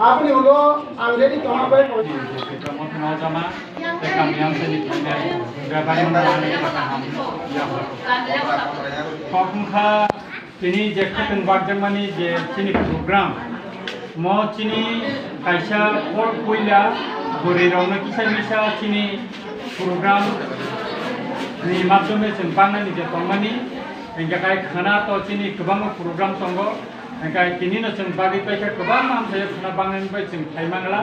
আপনি হলো আংরেজি তোমার বই পড়ছি Sama kami yang seni pandai berbagai macam paham yang Khwtwng ini je Khwtwng Bagwi je sini program mo sini kaisa or puila gori rona kisah misa sini program ni maksudnya sempurna ni je tongani hingga kai khana to sini kebang program tonggo hingga kini no sempurna kaisa kebang am saya khana bangan bai sing thaimangla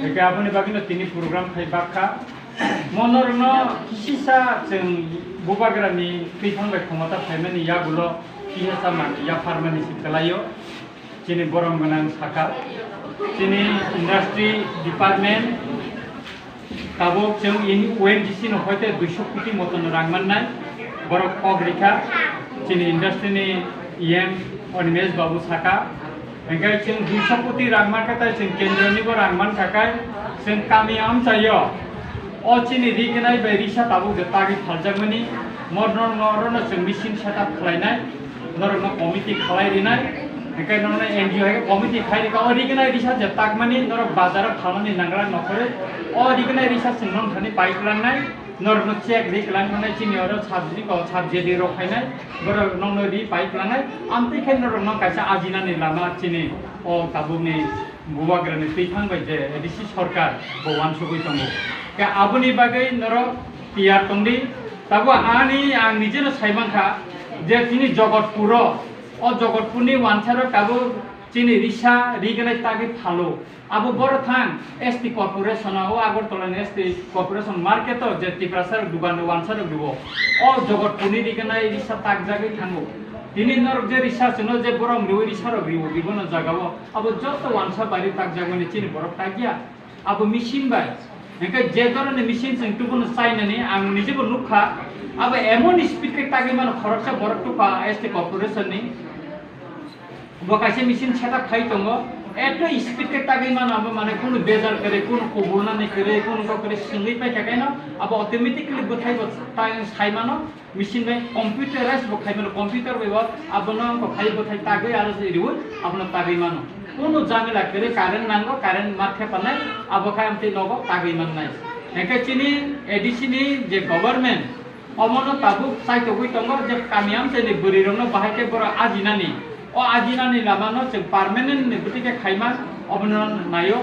hingga apuni bagino tini program thaibakha monorno kisisa sing bubagrani Khwtwng bai khomata thaimani yagulo kisasa man ya farmani sikalayo sini borong ganang saka sini industry department tabok jeng ini ONGC no hoite 200 কোটি মতন রাং মাননাই বড় অগ্রিকা sini industry ni EM Animesh বাবু সাকা enggak jeng 200 কোটি রাং মানকাতা jeng কেন্দ্রনি বো রাং মানকাকাই jeng kami am chayo o sini rignai bai risa tabuk je tagi phaljagmani modno norno jeng machine setup khlainai norno committee khlai rinai enggak norno NGO hai committee khai ka original risa je takmani nor bazar phalani nangla nokore original risa jeng non thani pipeline norno check riklan nai chini oro sabji ko sabji di rokhainai boro nongno ri pipeline amti khen norno kaisa ajina ni lama chini o tabuni bubagrani Khwtwng bai je edisi sarkar bowan sugoi tongo ka abuni bagai noro tiar tongdi tabo ani ang nijeno saimangkha je chini jogotpuro o jogotpurni wansaro tabo chini risa rignai tagi phalo abo boro thang ST corporation o Agartala ST corporation market o je tiprasar dugano wansaro dubo o jogotpurni rignai risa tag jagai thango tini norok je risa chino je borong riwi risaro riwo bibono jagao abo joto wansa bari tag jagoni chini borok tagia abo machine bai enkai je dorone machine sing tubuno sainani ang nijebo nukha abo emon speed ke tagi mano khoroksa borok tupa ST corporation ni বকাইছে machine setup খাই tongo এত speed কে তাগি মান আব মানে কোন বেজার করে কোন কবুনা নে করে কোন করে সিঙ্গি পাই থাকে না আব অটোমেটিক্যালি বথাই তাই সাইমানো মেশিন বাই কম্পিউটারাইজ বখাই মানে কম্পিউটার বাইব আপনা বখাই বথাই তাগি আর রিউ আপনা তাগি মানো কোন জামেলা করে কারেন্ট নাঙ্গো কারেন্ট মাথে পানাই আব খাই আমতে লগো তাগি মান নাই একে চিনি এডিসিনি যে গভর্নমেন্ট অমনো তাবু সাইতো গই tongo যে কামিয়াম চেনি বরি রংনো বাহাইকে বড় আজিনানি o ajina ni lamano jeng permanent ni butike khaiman obnon nayo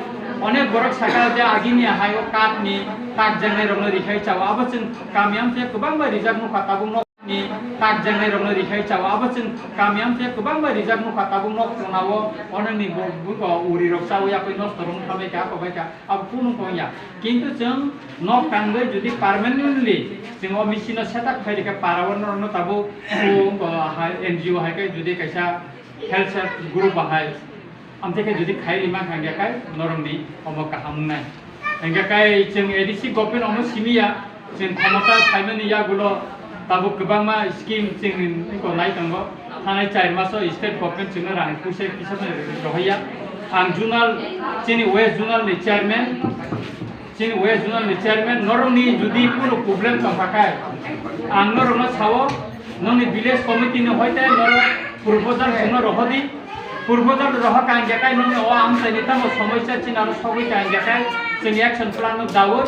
onek borok saka je agini hayo kat ni tak jangai rongno rikhai chawa abacheng kamiam je kubang ba rijak nu khatabung nok ni tak jangai rongno rikhai chawa abacheng kamiam je kubang ba rijak nu khatabung nok pronawo onani bugo uri rok chawa ya koi nos torong thamai ka kobai ka ab punung koya kintu jeng nok kangai jodi permanently jeng o machine setup khai ka parawon no tabu NGO hai kai jodi kaisa health group bahai amte ke jodi khai lima khangya kai norongni omo kahamnai engga kai jeng edisi government omo simia jeng khamata khaimani ya gulo tabu kebangma scheme jeng ko nai tongo thanai 4 maso state government jeng rang puse kisame rohaya ang junal chini west junal ni chairman chini west junal ni chairman norongni jodi kono problem tongpakai ang norongno sawo noni village committee ni hoite noro proposal sino rohodi proposal roha kanjakai noni o am sanita mo samosa chinaro sobi kanjakai sini action plan no dawo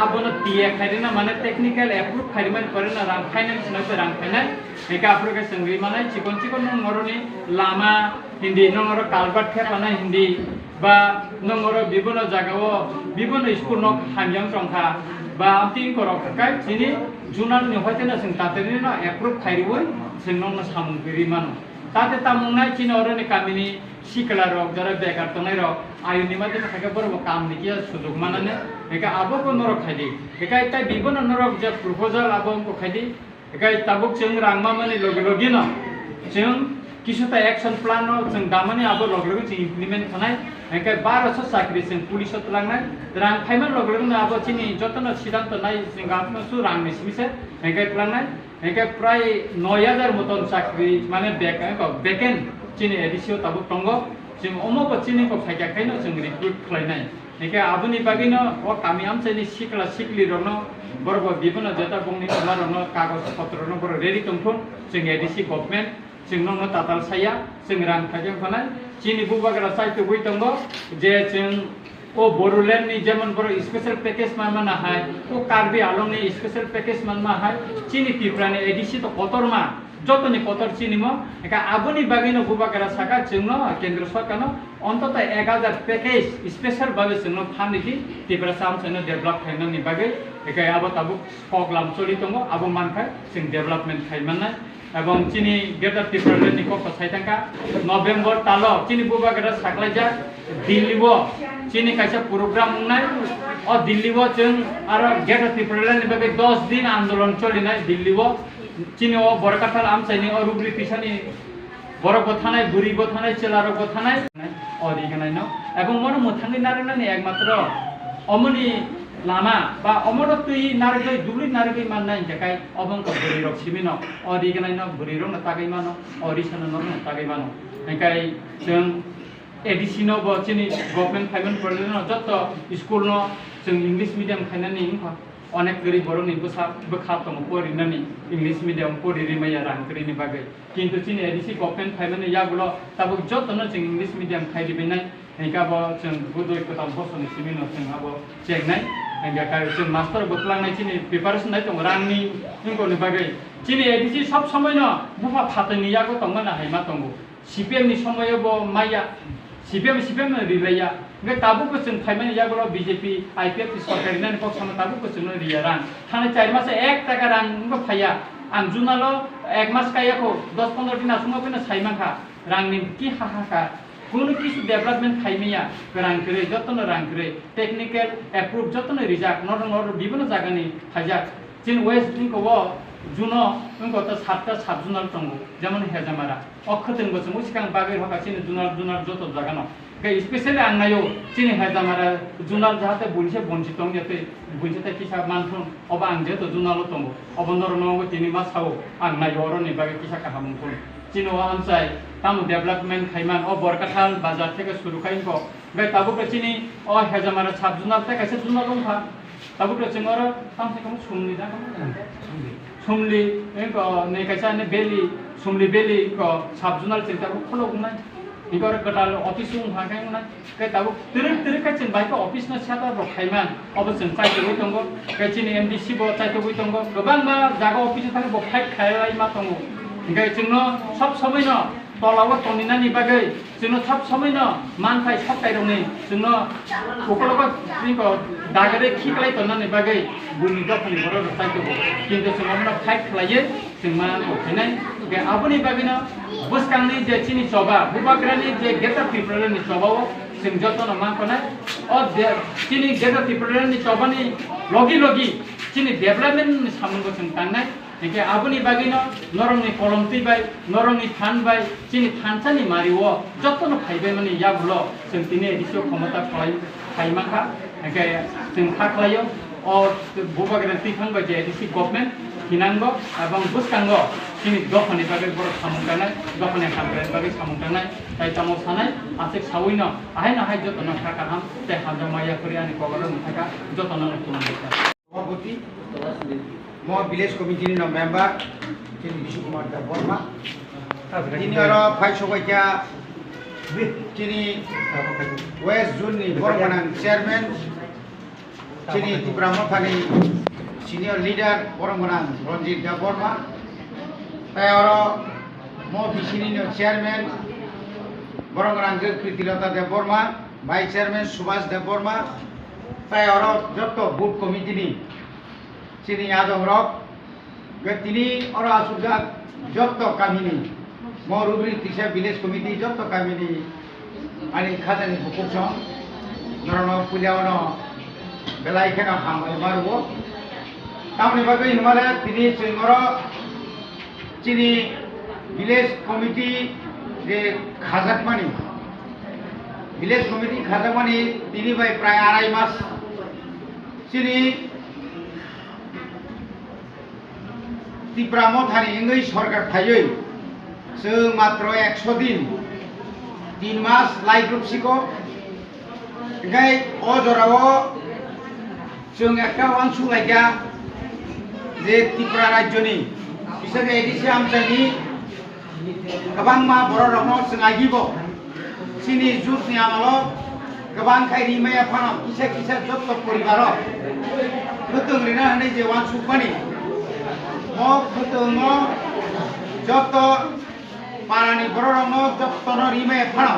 abono tie khairina mane technical approve khaiman korena ram finance no ram finance eka approke sangri mane chikon chikon ngoroni lama hindi nongoro kalbat khepana hindi ba nongoro bibono jagao bibono school no hanjang tongkha ba amti korok kai sini junal ni hoitena sing tateni na approve khairiwoi sing nongna samungri mano tate tamungnai chini oroni kamini sikla rok jara bekar tonai rok ayuni mate thake borbo kam ni kia sujog manane eka abo ko norok khaidi eka eta bibono norok je proposal abo ko khaidi eka tabuk jeng rangma mani logi logi no jeng কিছুটা action plan जों दामानि आबो लगलग जों implement खानाय एके 1200 साख्रि जों पुलिसत लांनाय रां फाइमान लगलग आबो चिनि जतन सिद्धांत नाय जों गामसु रां मिसमिसे एके लांनाय एके प्राय 9000 मतन साख्रि माने बेकेन चिनि एडिसियो ताबो टंगो जों अमबो चिनि को फायगा खायनो जों रिक्रुट खालायनाय Eke abuni bagino o kami amsani sikla sikli rono borbo bibuna jeta bongni rono kagos potro no bor ready tongthon sing ADC government sing no tatal saya sing rang khajeng phanai chini bubagra saito bui tongo je sing o borulen ni jemon bor special package manma hai o karbi along ni special package manma hai chini tiprani ADC to kotorma যতনি কতর চিনিম একা আবনি বাগিনো গুবাকারা সাকা চিংনো কেন্দ্র সরকারনো অন্তত 1000 package special ভাবে চিংনো ফান্ডিটি Tripura সামসেনো develop খাইনানি বাগে একা আবো তাবু programme চলিতঙ্গ আবো মানখাই চিং development খাইমাননাই এবং চিনি গ্রেটার ত্রিপুরা নিকো সাইতাঙ্কা নভেম্বর তালো চিনি বুবাকারা সাকলাইজা দিল্লিবো চিনি কাইসা প্রোগ্রাম নাই ও দিল্লিবো চিং আর গ্রেটার ত্রিপুরা নি বাগে 10 দিন আন্দোলন চলিনাই দিল্লিবো চিনি ও বরকাথাল আমসাইনি ও রুবরি তিসানি বড় কথানাই বুড়ি কথানাই চেলার কথানাই অদিগানাই ন এবং মন মুথানি নারনানি একমাত্র অমনি লামা বা অমরতুই নারগৈ দুবলি নারগৈ মাননাই জাকাই অবংক বুড়ি রক সিমিন অদিগানাই ন বুড়ি রক তাগাই মানো অরিসানো ন তাগাই মানো একাই जों एडिसि नो बो चिनि गभर्नमेंट फाइमेंट फरलेनो जत स्कूल नो जों इंग्लिश मीडियम खाइनानि अनेक गरीब बर'नि बोखा दङ फरिनानि इंग्लिश मीडियम फरिरि मैया रांकरिनि बागै किन्तु चिनि एडिसि गभर्नमेंट फाइमेंट यागुलो ताबो जतनो जों इंग्लिश मीडियम खाइरिबिनाय हेकाबो जों गुदय कथाम बसनि सिमिनो जों आबो चेकनाय हेका जों मास्टर बोतलांनाय चिनि प्रिपारेसन नाय दङ रांनि जोंनि बागै चिनि एडिसि सब समयनो बुफा फातनि यागो दंमोन हायमा दङ सिपिएम नि समयबो माया सिपिएम रिलाया गे ताबुको जों फाइमेंट यागुलो बीजेपी आईपीएफ सरकार नि पक्षनो ताबुको जों रिया रां थाने 4 मास 1 टाका रां फाया आं जुनालो 1 मास कायाखौ 10-15 दिन आसुमा फैना साइमाखा रांनि कि हाहाका कोनो किसु डेभलपमेंट खाइमिया रां करे जतनो रां करे टेक्निकल अप्रूव जतनो रिजाक नर बिभिन्न जागानि फाजा जिन वेस्ट दिनखौ जुनो उनको त 7टा साब जुनाल दङ जेमन हेजामारा अखथों बसो सिगां बागै हकासिनो जुनाल जत जागानो स्पेशली आंनायो चिनि हेजामारा जुनाल जाहाते बुनसे बनसि दं याते बुनसे किसा मानथुन अब आं जेतो जुनाल दङ अब नरनंगो तिनि मासाव आं नायरनि बागै किसा काहामुखुन चिनो आमसाय तामु डेभलपमेंट खाइमान अ बरकाथाल बाजार থেকে শুরু खाइनको गे ताबुको चिनि अ हेजामारा साब जुनाल ते कासे जुनाल दंखा ताबुको चिङर तामसे कम सुमनि दा सुमली इनको ने कासे ने बेली सुमली बेली को साब जुनाल चिंताको फलो गुनाय इगर गटाल अफिस उं हागायना के ताबु तिरक काचिन बाइक अफिस न साता रखाइमान अबसन चाइतोबो दंगो काचिनि एमडीसी बो चाइतोबो दंगो गोबां मा जागा अफिस थाङो बो फाइट खायलाय मा दंगो इंगाय जोंनो सब समयनो तलाव तनिनानि बागै जोंनो सब समयनो मानथाय सप्तायरनि जोंनो कोकलबा निको दागरे खिखलाय तनानि बागै बुनि दफनि बर चाइतोबो किन्तु जोंनो फाइट खालायो जों मा ओखैनाय के आबुनि बागैनो बसकांनि जे चिनि चबा बुबाग्रानि जे गेटा पिपलनि चबाव जों जतन माखनाय अ चिनि गेटा पिपलनि चबानि लगी चिनि डेभलपमेन्ट सामनगो जों तांनाय एके आबुनि बागैनो नरंनि कलमति बाय नरंनि थान बाय चिनि थानसानि मारिव जतन फाइबाय माने याबुलो जों तिनि एदिसो क्षमता खाइमाखा एके जों खाख्लायो अ बुबाग्रा तिखांबाय जे एदिसि गभर्नमेन्ट हिनांगो एबं बुसकांगो चिनि दफनि बागै बर सामुंगानाय दफनि हाग्रानि बागै सामुंगानाय ताइ तामो सानाय आसे सावैनो आहाय नाहाय जतन खाकाहाम ते हाजमाया करियानि कवर मुथाका जतन नखुमखा सभापति म विलेज कमिटी मेम्बर चिनि विष्णु कुमार देबबर्मा चिनि आरो फाइसबाइया चिनि वेस्ट जोन नि बरगनां चेयरमैन चिनि त्रिपुरा थानि सीनियर लीडर बरगनां रंजित देबबर्मा ताइ आरो म बिसिनि चेयरमैन बरगनां कृतिलता देबबर्मा भाइस चेयरमैन सुभाष देबबर्मा ताइ आरो जत बुथ कमिटी नि चिनि यादव रक गतिनि और आसुजा जत कामिनी म रुब्री तिसा विलेज कमिटी जत कामिनी अनि खाजानि हुकुम नरनो पुल्यावनो बेलायखेना हामबाय मारबो तामनि बागै हिमालय तिनि चिंगर चिनि विलेज कमिटी जे खाजाकमानि विलेज कमिटी खाजाकमानि तिनि बाय प्राय 2.5 मास चिनि त्रिपुरा थानि इंगै सरकार थायै जों मात्र 100 दिन 3 मास लाइग्रुपसिको ngay o jorao जों একটা অংশ লাইগা যে ত্রিপুরা রাজ্যনি বিশেষ এডিসি আমচাইনি गोबां मा बर' रखनो जोंहागिब सिनि जुटनि आमालो गोबां खायरि माया फानो किसा किसा जत्त परिबार खतुं रिना हनै जे वान सुपानि म खतुंगो जत्त पारानि बर' रखनो जत्तनो रिमाया फानो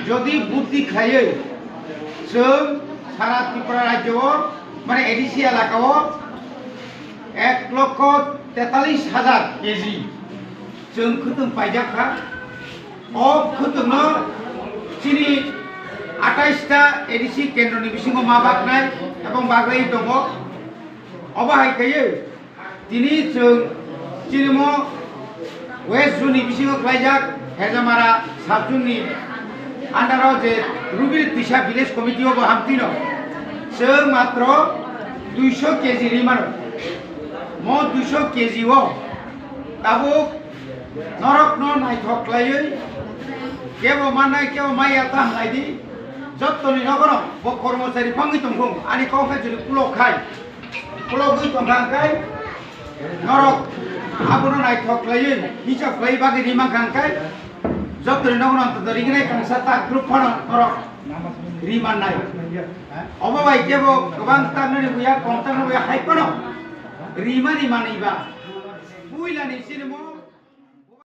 जदि बुद्धि खायो जों सारा त्रिपुरा राज्यो माने एडिसि एलाकाओ 1,43,000 केजि जों खतुं पाइजाखा अ खतुंनो चिनि 28 टा एडिसि केन्द्रनि बिसिङाव मा बागनाय एबं बागै दङ अबाहायखायो दिनै जों चिनिमो वेस्ट जोननि बिसिङाव खालायजाक हेजामारा साब जोननि आन्डाराव जे रुबि त्विसा भिलेज कमिटियाव हामतिनो जों मात्र 200 केजि रिमानो म 200 केजि वो दाबो नरक न नायथख्लायै केबो मानाय केबो माइया तामलायदि जत्तनि नगर ब कर्मचारी फांगै दंफुं आनि कौखाय जुरि पुलखाय पुलगै दंखांखाय नरक आबोनो नायथख्लायै हिसाब खालाय बागै रिमांखांखाय जत्तनि नगर अंत रिगनाय कांसा ता ग्रुप फानो नरक रिमाननाय अबाबाय केबो गोबां तारननि बुया कमतारनि बुया हायपनो रिमानिबा पुइलानि सिनेमा